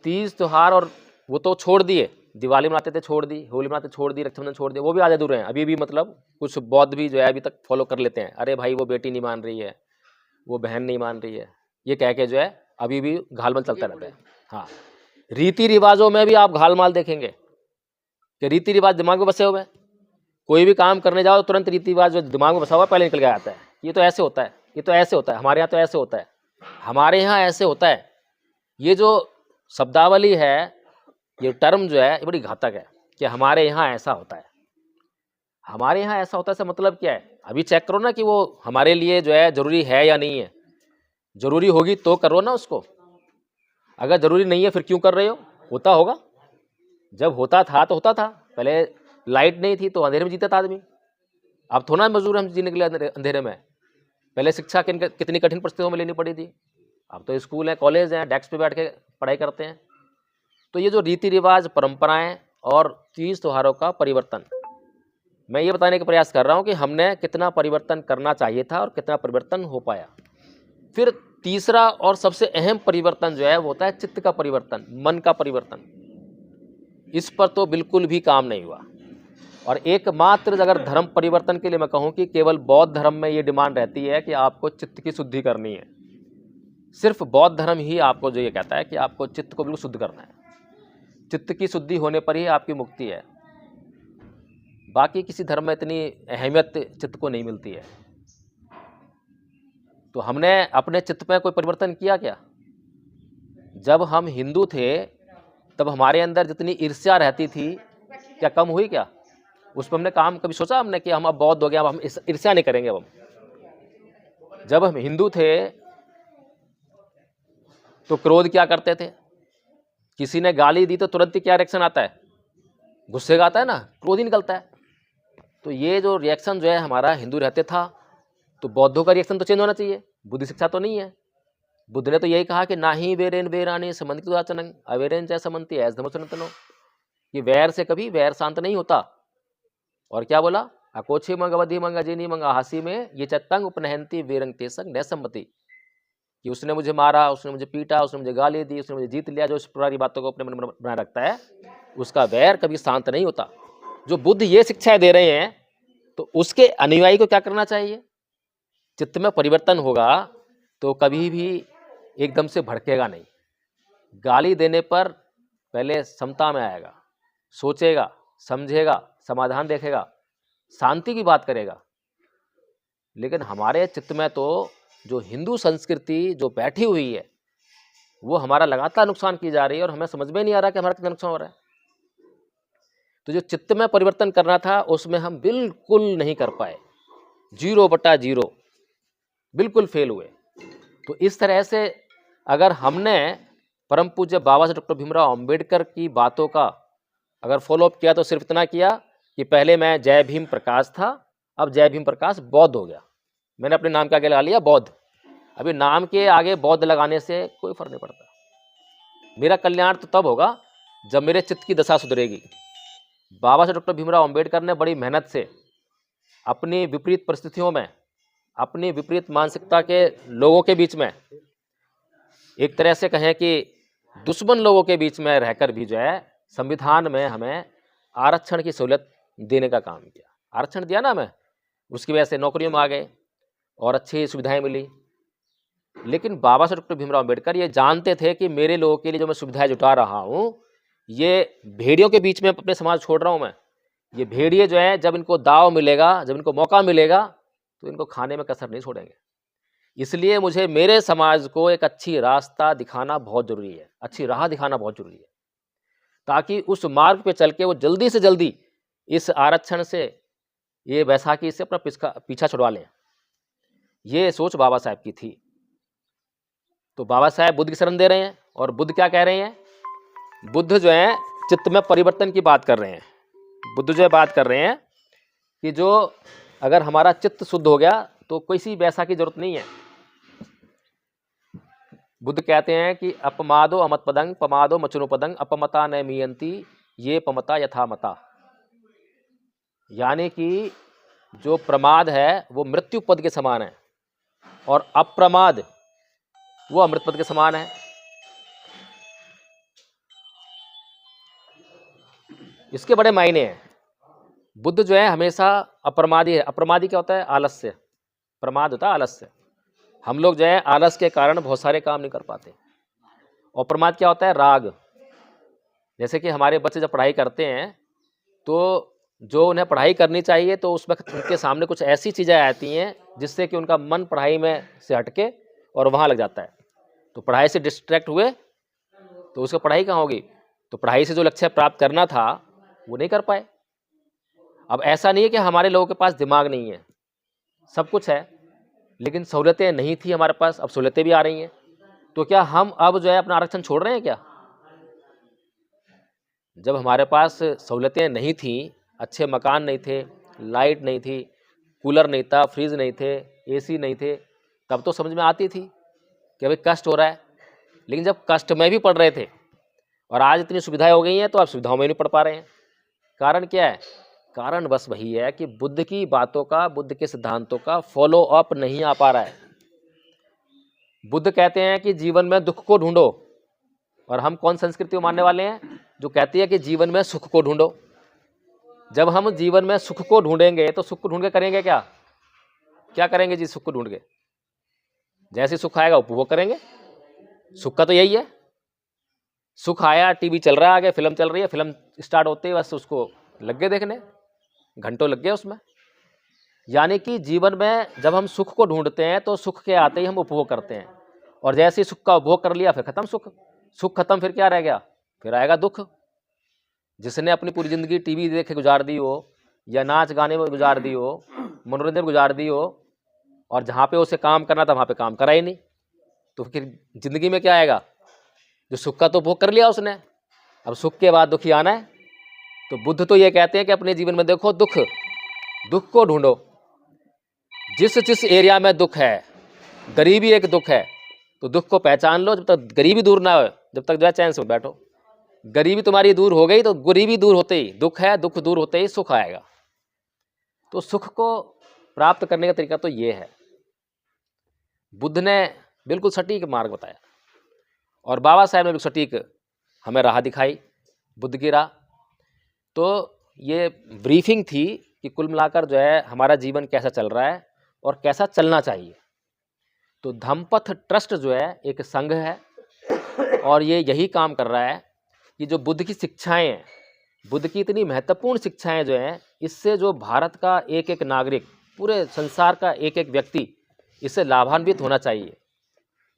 तीज त्योहार और वो तो छोड़ दिए, दिवाली मनाते थे छोड़ दी, होली मनाते छोड़ दी, रक्षाबंधन छोड़ दिए, वो भी आधे अधूरे हैं। अभी भी मतलब कुछ बौद्ध भी जो है अभी तक फॉलो कर लेते हैं, अरे भाई वो बेटी नहीं मान रही है, वो बहन नहीं मान रही है, ये कह के जो है अभी भी घालमाल चलता रहता है। हाँ, रीति रिवाजों में भी आप घालमाल देखेंगे कि रीति रिवाज दिमाग में बसे हुए हैं। कोई भी काम करने जाओ तो तुरंत रीति रिवाज जो दिमाग में बसा हुआ पहले निकल के आता है, ये तो ऐसे होता है, ये तो ऐसे होता है, हमारे यहाँ तो ऐसे होता है, हमारे यहाँ ऐसे होता है। ये जो शब्दावली है, ये टर्म जो है ये बड़ी घातक है कि हमारे यहाँ ऐसा होता है। हमारे यहाँ ऐसा होता है, इसका मतलब क्या है? अभी चेक करो ना कि वो हमारे लिए जो है जरूरी है या नहीं है। जरूरी होगी तो करो ना उसको, अगर जरूरी नहीं है फिर क्यों कर रहे हो? होता होगा, जब होता था तो होता था। पहले लाइट नहीं थी तो अंधेरे में जीता था आदमी, अब थोड़ा मजबूर हम जीने के लिए अंधेरे में। पहले शिक्षा कितनी कठिन परिस्थितियों में लेनी पड़ी थी, अब तो स्कूल हैं, कॉलेज हैं, डेस्क पे बैठ के पढ़ाई करते हैं। तो ये जो रीति रिवाज, परंपराएं और तीज त्योहारों का परिवर्तन, मैं ये बताने का प्रयास कर रहा हूँ कि हमने कितना परिवर्तन करना चाहिए था और कितना परिवर्तन हो पाया। फिर तीसरा और सबसे अहम परिवर्तन जो है वो होता है चित्त का परिवर्तन, मन का परिवर्तन। इस पर तो बिल्कुल भी काम नहीं हुआ। और एकमात्र अगर धर्म परिवर्तन के लिए मैं कहूँ कि केवल बौद्ध धर्म में ये डिमांड रहती है कि आपको चित्त की शुद्धि करनी है। सिर्फ बौद्ध धर्म ही आपको जो ये कहता है कि आपको चित्त को बिल्कुल शुद्ध करना है, चित्त की शुद्धि होने पर ही आपकी मुक्ति है। बाकी किसी धर्म में इतनी अहमियत चित्त को नहीं मिलती है। तो हमने अपने चित्त में कोई परिवर्तन किया क्या? जब हम हिंदू थे तब हमारे अंदर जितनी ईर्ष्या रहती थी क्या कम हुई क्या? उस पर हमने काम कभी सोचा हमने कि हम अब बौद्ध हो गए, अब हम ईर्ष्या नहीं करेंगे। अब हम जब हम हिंदू थे तो क्रोध क्या करते थे? किसी ने गाली दी तो तुरंत ही क्या रिएक्शन आता है? गुस्से का आता है ना, क्रोध ही निकलता है। तो ये जो रिएक्शन जो है हमारा हिंदू रहते था, तो बौद्धों का रिएक्शन तो चेंज होना चाहिए। बुद्धि शिक्षा तो नहीं है। बुद्ध ने तो यही कहा कि ना ही वेरेन वेरानी समंति दुराचरण अवेरेन जय समंति ऐस धर्मसनतनो, कि वैर से कभी वैर शांत नहीं होता। और क्या बोला? अकोछे मंग अवधि मंग अजेनी मंग हासी में ये चतंग उपनहंती वेरंग तेसंग न सम्मति, कि उसने मुझे मारा, उसने मुझे पीटा, उसने मुझे गाली दी, उसने मुझे जीत लिया। जो इस पुरानी बातों को अपने मन में बनाए रखता है उसका वैर कभी शांत नहीं होता। जो बुद्ध ये शिक्षाएं दे रहे हैं तो उसके अनुयायी को क्या करना चाहिए? चित्त में परिवर्तन होगा तो कभी भी एकदम से भड़केगा नहीं। गाली देने पर पहले समता में आएगा, सोचेगा, समझेगा, समाधान देखेगा, शांति की बात करेगा। लेकिन हमारे चित्त में तो जो हिंदू संस्कृति जो बैठी हुई है वो हमारा लगातार नुकसान की जा रही है और हमें समझ में नहीं आ रहा कि हमारा कितना नुकसान हो रहा है। तो जो चित्त में परिवर्तन करना था उसमें हम बिल्कुल नहीं कर पाए, 0/0 बिल्कुल फेल हुए। तो इस तरह से अगर हमने परम पूज्य बाबा साहब डॉक्टर भीमराव अंबेडकर की बातों का अगर फॉलोअप किया तो सिर्फ इतना किया कि पहले मैं जय भीम प्रकाश था, अब जय भीम प्रकाश बौद्ध हो गया। मैंने अपने नाम के आगे लगा लिया बौद्ध। अभी नाम के आगे बौद्ध लगाने से कोई फर्क नहीं पड़ता। मेरा कल्याण तो तब होगा जब मेरे चित्त की दशा सुधरेगी। बाबा साहब डॉक्टर भीमराव अंबेडकर ने बड़ी मेहनत से अपनी विपरीत परिस्थितियों में, अपनी विपरीत मानसिकता के लोगों के बीच में, एक तरह से कहें कि दुश्मन लोगों के बीच में रहकर भी जो है संविधान में हमें आरक्षण की सहूलियत देने का काम किया। आरक्षण दिया ना हमें, उसकी वजह से नौकरियों में आ गए और अच्छी सुविधाएं मिली। लेकिन बाबा साहब डॉक्टर भीमराव अंबेडकर ये जानते थे कि मेरे लोगों के लिए जो मैं सुविधाएं जुटा रहा हूँ ये भेड़ियों के बीच में अपने समाज छोड़ रहा हूँ मैं। ये भेड़िए जो हैं, जब इनको दाव मिलेगा, जब इनको मौका मिलेगा, तो इनको खाने में कसर नहीं छोड़ेंगे। इसलिए मुझे मेरे समाज को एक अच्छी रास्ता दिखाना बहुत ज़रूरी है, अच्छी राह दिखाना बहुत ज़रूरी है, ताकि उस मार्ग पे चल के वो जल्दी से जल्दी इस आरक्षण से, ये बैसाखी से अपना पीछा छुड़वा लें। ये सोच बाबा साहब की थी। तो बाबा साहब बुद्ध की शरण दे रहे हैं, और बुद्ध क्या कह रहे हैं? बुद्ध जो है चित्त में परिवर्तन की बात कर रहे हैं। बुद्ध जो है बात कर रहे हैं कि जो अगर हमारा चित्त शुद्ध हो गया तो किसी वैसा की जरूरत नहीं है। बुद्ध कहते हैं कि अपमादो अमतपदंग पमादो मचुनुपदंग अपमता न मीयंती ये पमता यथा मता। यानी कि जो प्रमाद है वो मृत्यु पद के समान है, और अप्रमाद वो अमृत पद के समान है। इसके बड़े मायने हैं। बुद्ध जो है हमेशा अप्रमादी है। अप्रमादी क्या होता है? आलस्य। प्रमाद होता है आलस्य। हम लोग जो है आलस के कारण बहुत सारे काम नहीं कर पाते। और प्रमाद क्या होता है? राग। जैसे कि हमारे बच्चे जब पढ़ाई करते हैं तो जो उन्हें पढ़ाई करनी चाहिए तो उस वक्त उनके सामने कुछ ऐसी चीज़ें आती हैं जिससे कि उनका मन पढ़ाई में से हटके और वहाँ लग जाता है। तो पढ़ाई से डिस्ट्रैक्ट हुए तो उसका पढ़ाई कहाँ होगी? तो पढ़ाई से जो लक्ष्य प्राप्त करना था वो नहीं कर पाए। अब ऐसा नहीं है कि हमारे लोगों के पास दिमाग नहीं है, सब कुछ है, लेकिन सहूलतें नहीं थी हमारे पास, अब सहूलतें भी आ रही हैं। तो क्या हम अब जो है अपना आरक्षण छोड़ रहे हैं क्या? जब हमारे पास सहूलतें नहीं थी, अच्छे मकान नहीं थे, लाइट नहीं थी, कूलर नहीं था, फ्रिज नहीं थे, एसी नहीं थे, तब तो समझ में आती थी कि भाई कष्ट हो रहा है। लेकिन जब कष्ट में भी पढ़ रहे थे, और आज इतनी सुविधाएं हो गई हैं तो आप सुविधाओं में नहीं पढ़ पा रहे हैं। कारण क्या है? कारण बस वही है कि बुद्ध की बातों का, बुद्ध के सिद्धांतों का फॉलो अप नहीं आ पा रहा है। बुद्ध कहते हैं कि जीवन में दुख को ढूंढो, और हम कौन संस्कृति को मानने वाले हैं जो कहती है कि जीवन में सुख को ढूंढो। जब हम जीवन में सुख को ढूंढेंगे तो सुख को ढूंढ के करेंगे क्या? क्या करेंगे जी सुख को ढूंढ के? जैसे सुख आएगा उपभोग करेंगे। सुख का तो यही है। सुख आया, टीवी चल रहा है, आगे फिल्म चल रही है, फिल्म स्टार्ट होते ही बस उसको लग गए देखने, घंटों लग गए उसमें। यानी कि जीवन में जब हम सुख को ढूंढते हैं तो सुख के आते ही हम उपभोग करते हैं, और जैसे ही सुख का उपभोग कर लिया फिर खत्म सुख। सुख खत्म, फिर क्या रह गया? फिर आएगा दुख। जिसने अपनी पूरी ज़िंदगी टीवी देखे गुजार दी हो, या नाच गाने में गुजार दी हो, मनोरंजन गुजार दी हो, और जहाँ पे उसे काम करना था वहाँ पे काम करा ही नहीं, तो फिर ज़िंदगी में क्या आएगा? जो सुख का तो भोग कर लिया उसने, अब सुख के बाद दुखी आना है। तो बुद्ध तो ये कहते हैं कि अपने जीवन में देखो दुख, दुख को ढूंढो। जिस जिस एरिया में दुख है, गरीबी एक दुख है, तो दुख को पहचान लो। जब तक गरीबी दूर ना हो, जब तक जो है चैन से बैठो। गरीबी तुम्हारी दूर हो गई तो गरीबी दूर होते ही दुख है, दुख दूर होते ही सुख आएगा। तो सुख को प्राप्त करने का तरीका तो ये है। बुद्ध ने बिल्कुल सटीक मार्ग बताया, और बाबा साहब ने भी सटीक हमें राह दिखाई, बुद्ध की राह। तो ये ब्रीफिंग थी कि कुल मिलाकर जो है हमारा जीवन कैसा चल रहा है और कैसा चलना चाहिए। तो धम्मपथ ट्रस्ट जो है एक संघ है, और ये यही काम कर रहा है कि जो बुद्ध की शिक्षाएं हैं, बुद्ध की इतनी महत्वपूर्ण शिक्षाएं जो हैं, इससे जो भारत का एक एक नागरिक, पूरे संसार का एक एक व्यक्ति इससे लाभान्वित होना चाहिए।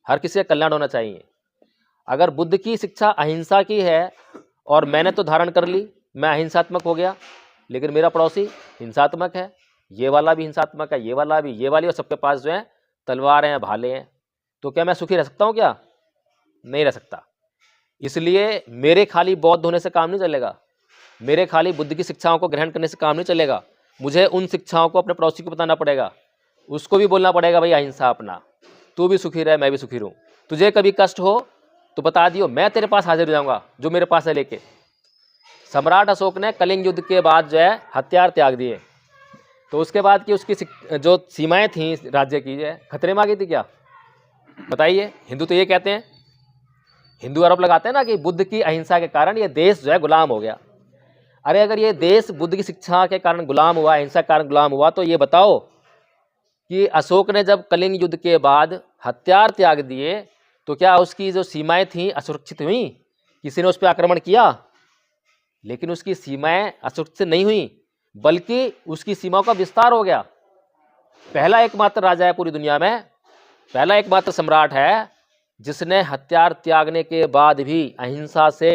हर किसी का कल्याण होना चाहिए। अगर बुद्ध की शिक्षा अहिंसा की है और मैंने तो धारण कर ली, मैं अहिंसात्मक हो गया, लेकिन मेरा पड़ोसी हिंसात्मक है, ये वाला भी हिंसात्मक है, ये वाला भी, ये वाली, और सबके पास जो है तलवार हैं, भाले हैं, तो क्या मैं सुखी रह सकता हूँ? क्या नहीं रह सकता। इसलिए मेरे खाली बौद्ध होने से काम नहीं चलेगा, मेरे खाली बुद्ध की शिक्षाओं को ग्रहण करने से काम नहीं चलेगा। मुझे उन शिक्षाओं को अपने पड़ोसी को बताना पड़ेगा, उसको भी बोलना पड़ेगा भाई अहिंसा अपना, तू भी सुखी रहे, मैं भी सुखी रहूँ। तुझे कभी कष्ट हो तो बता दियो, मैं तेरे पास हाजिर हो जाऊँगा जो मेरे पास है लेके। सम्राट अशोक ने कलिंग युद्ध के बाद जो है हथियार त्याग दिए, तो उसके बाद की उसकी जो सीमाएं थी राज्य की जो है खतरे में आ गई थी। क्या बताइए? हिंदू तो ये कहते हैं, हिंदू आरोप लगाते हैं ना कि बुद्ध की अहिंसा के कारण ये देश जो है गुलाम हो गया। अरे अगर ये देश बुद्ध की शिक्षा के कारण गुलाम हुआ, अहिंसा के कारण गुलाम हुआ, तो ये बताओ कि अशोक ने जब कलिंग युद्ध के बाद हथियार त्याग दिए तो क्या उसकी जो सीमाएं थी असुरक्षित हुई? किसी ने उस पर आक्रमण किया? लेकिन उसकी सीमाएं अशुद्ध से नहीं हुई, बल्कि उसकी सीमाओं का विस्तार हो गया। पहला एकमात्र राजा है पूरी दुनिया में, पहला एकमात्र सम्राट है जिसने हथियार त्यागने के बाद भी अहिंसा से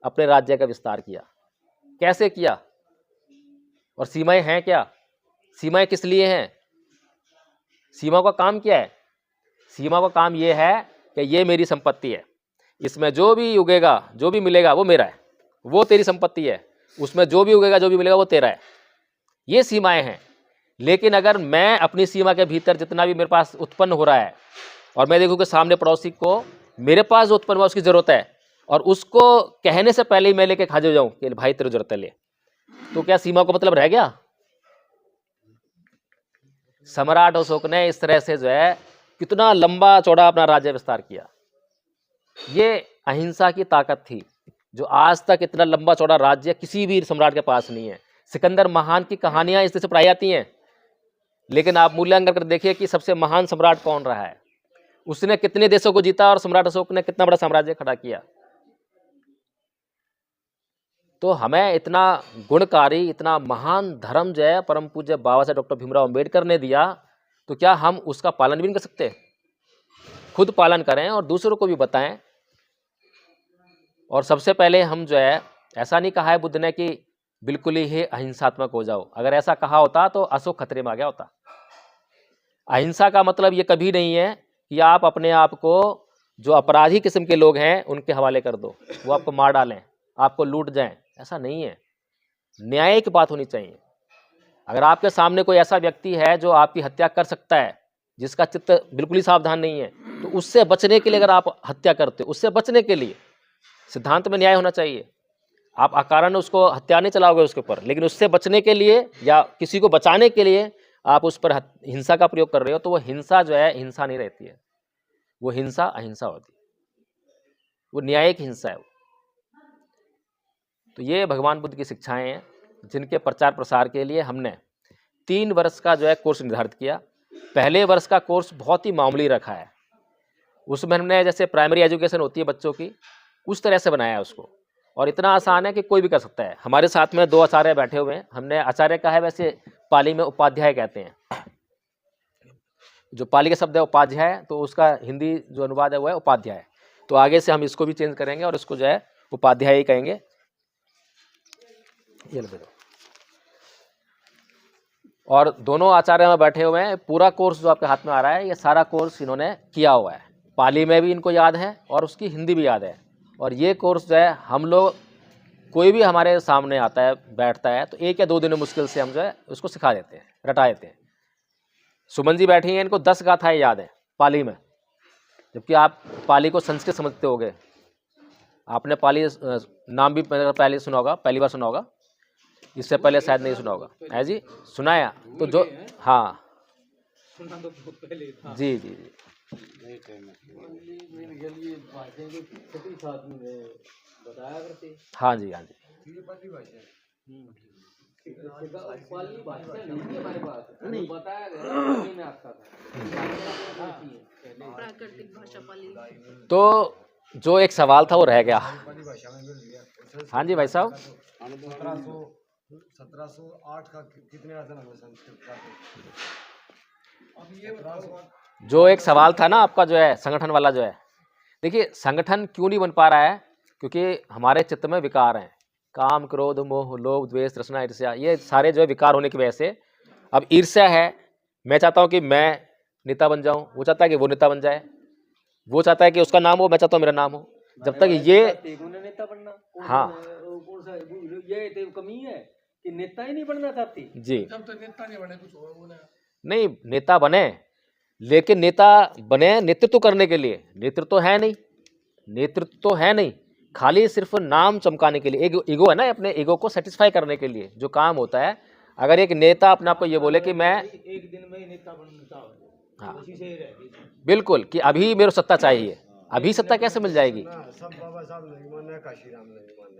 अपने राज्य का विस्तार किया। कैसे किया? और सीमाएं हैं क्या? सीमाएं किस लिए हैं? सीमा का काम क्या है? सीमा का काम यह है कि ये मेरी संपत्ति है, इसमें जो भी उगेगा, जो भी मिलेगा वो मेरा है, वो तेरी संपत्ति है, उसमें जो भी उगेगा, जो भी मिलेगा वो तेरा है। ये सीमाएं हैं। लेकिन अगर मैं अपनी सीमा के भीतर जितना भी मेरे पास उत्पन्न हो रहा है और मैं देखूँ कि सामने पड़ोसी को मेरे पास जो उत्पन्न हुआ उसकी ज़रूरत है और उसको कहने से पहले ही मैं लेके हाजिर हो जाऊँ कि भाई तेरी ज़रूरत है ले, तो क्या सीमा का मतलब रह गया? सम्राट अशोक ने इस तरह से जो है कितना लंबा चौड़ा अपना राज्य विस्तार किया। ये अहिंसा की ताकत थी जो आज तक इतना लंबा चौड़ा राज्य किसी भी सम्राट के पास नहीं है। सिकंदर महान की कहानियां इस तरह से पढ़ाई जाती हैं, लेकिन आप मूल्यांकन कर देखिए कि सबसे महान सम्राट कौन रहा है, उसने कितने देशों को जीता और सम्राट अशोक ने कितना बड़ा साम्राज्य खड़ा किया। तो हमें इतना गुणकारी, इतना महान धर्म जो है परम पूज्य बाबा साहब डॉक्टर भीमराव अंबेडकर ने दिया, तो क्या हम उसका पालन भी नहीं कर सकते? खुद पालन करें और दूसरों को भी बताएं। और सबसे पहले हम जो है, ऐसा नहीं कहा है बुद्ध ने कि बिल्कुल ही अहिंसात्मक हो जाओ। अगर ऐसा कहा होता तो अशोक खतरे में आ गया होता। अहिंसा का मतलब ये कभी नहीं है कि आप अपने आप को जो अपराधी किस्म के लोग हैं उनके हवाले कर दो, वो आपको मार डालें, आपको लूट जाएं। ऐसा नहीं है। न्याय की बात होनी चाहिए। अगर आपके सामने कोई ऐसा व्यक्ति है जो आपकी हत्या कर सकता है, जिसका चित्त बिल्कुल ही सावधान नहीं है, तो उससे बचने के लिए अगर आप हत्या करते हो, उससे बचने के लिए सिद्धांत में न्याय होना चाहिए। आप अकारण उसको हत्या नहीं चलाओगे उसके ऊपर, लेकिन उससे बचने के लिए या किसी को बचाने के लिए आप उस पर हिंसा का प्रयोग कर रहे हो, तो वो हिंसा जो है हिंसा नहीं रहती है, वो हिंसा अहिंसा होती है, वो न्यायिक हिंसा है। तो ये भगवान बुद्ध की शिक्षाएं हैं जिनके प्रचार प्रसार के लिए हमने 3 वर्ष का जो है कोर्स निर्धारित किया। पहले वर्ष का कोर्स बहुत ही मामूली रखा है, उसमें हमने जैसे प्राइमरी एजुकेशन होती है बच्चों की, उस तरह से बनाया है उसको, और इतना आसान है कि कोई भी कर सकता है। हमारे साथ में 2 आचार्य बैठे हुए हैं। हमने आचार्य का है, वैसे पाली में उपाध्याय कहते हैं, जो पाली का शब्द है उपाध्याय, तो उसका हिंदी जो अनुवाद है वो है उपाध्याय। तो आगे से हम इसको भी चेंज करेंगे और इसको जो है उपाध्याय ही कहेंगे। ये लो। और दोनों आचार्य में बैठे हुए हैं। पूरा कोर्स जो आपके हाथ में आ रहा है, ये सारा कोर्स इन्होंने किया हुआ है। पाली में भी इनको याद है और उसकी हिंदी भी याद है। और ये कोर्स जो है हम लोग, कोई भी हमारे सामने आता है, बैठता है, तो 1 या 2 दिन में मुश्किल से हम जो है उसको सिखा देते हैं, रटा देते हैं। सुमन जी बैठी हैं, इनको 10 गाथाएं याद है पाली में, जबकि आप पाली को संस्कृत समझते होगे। आपने पाली नाम भी पहले सुना होगा, पहली बार सुना होगा, इससे पहले शायद नहीं सुना होगा। है जी, सुनाया तो जो, हाँ जी जी जी, हाँ जी हाँ जी। तो जो एक सवाल था वो रह गया। हाँ जी भाई साहब। 1708 का कितने जन्म है संस्कृत का? जो एक सवाल था ना आपका, जो है संगठन वाला, जो है, देखिए संगठन क्यों नहीं बन पा रहा है? क्योंकि हमारे चित्त में विकार हैं, काम, क्रोध, मोह, लोभ, द्वेष, तृष्णा, ईर्ष्या, ये सारे जो है विकार होने की वजह से। अब ईर्ष्या है, मैं चाहता हूँ कि मैं नेता बन जाऊँ, वो चाहता है कि वो नेता बन जाए, वो चाहता है कि उसका नाम हो, मैं चाहता हूँ मेरा नाम हो। जब तक ये, हाँ ये कमी है कि नेता ही नहीं बनना चाहती जी, जब तक नेता नहीं बने कुछ हो नहीं, नेता बने, लेकिन नेता बने नेतृत्व करने के लिए। नेतृत्व तो है नहीं, नेतृत्व तो है नहीं, खाली सिर्फ नाम चमकाने के लिए। ईगो है ना, अपने ईगो को सेटिस्फाई करने के लिए जो काम होता है। अगर एक नेता अपने आप को ये बोले कि मैं एक दिन में ही नेता बनना चाहूँ, हाँ उसी से ही रहेगी। बिल्कुल, कि अभी मेरे सत्ता चाहिए, अभी सत्ता कैसे मिल जाएगी? सब बाबा साहब नहीं माने, काशीराम नहीं माने।